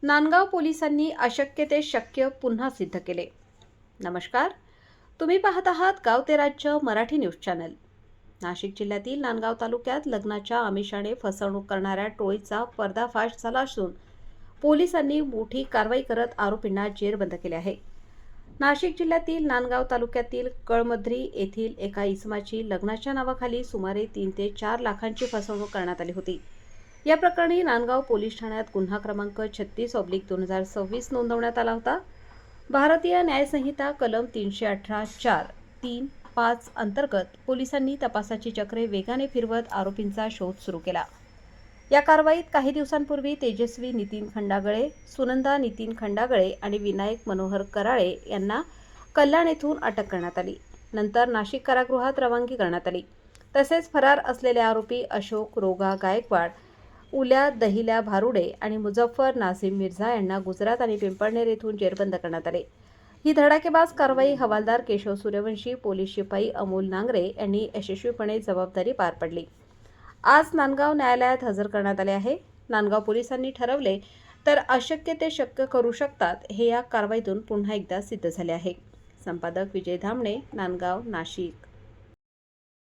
नांदगाव पोलिसांनी अशक्य ते शक्य पुन्हा सिद्ध केले. नमस्कार, तुम्ही पाहत आहात गाव ते राज्य मराठी न्यूज चॅनल. नाशिक जिल्ह्यातील नांदगाव तालुक्यात लग्नाच्या आमिषाने फसवणूक करणाऱ्या टोळीचा पर्दाफाश झाला असून पोलिसांनी मोठी कारवाई करत आरोपींना जेरबंद केले आहे. नाशिक जिल्ह्यातील नांदगाव तालुक्यातील कळमद्री येथील एका इसमाची लग्नाच्या नावाखाली सुमारे 3 ते 4 लाखांची फसवणूक करण्यात आली होती. या प्रकरणी नांदगाव पोलीस ठाण्यात गुन्हा क्रमांक 36/2026 नोंदवण्यात आला होता. भारतीय न्यायसंहिता कलम 318(4)(3)(5) अंतर्गत पोलिसांनी तपासाची चक्रे वेगाने फिरवत आरोपींचा शोध सुरू केला. या कारवाईत काही दिवसांपूर्वी तेजस्वी नितीन खंडागळे, सुनंदा नितीन खंडागळे आणि विनायक मनोहर कराळे यांना कल्याण येथून अटक करण्यात आली. नंतर नाशिक कारागृहात रवानगी करण्यात आली. तसेच फरार असलेले आरोपी अशोक रोगा गायकवाड, उल्या दहिल्या भारुडे आणि मुझफ्फर नाझीम मिर्झा यांना गुजरात आणि पिंपळनेर येथून जेरबंद करण्यात आले. ही धडाकेबाज कारवाई हवालदार केशव सूर्यवंशी, पोलीस शिपाई अमोल नांगरे यांनी यशस्वीपणे जबाबदारी पार पडली. आज नांदगाव न्यायालयात हजर करण्यात आले आहे. नांदगाव पोलिसांनी ठरवले तर अशक्य ते शक्य करू शकतात, हे या कारवाईतून पुन्हा एकदा सिद्ध झाले आहे. संपादक विजय धामणे, नांदगाव, नाशिक.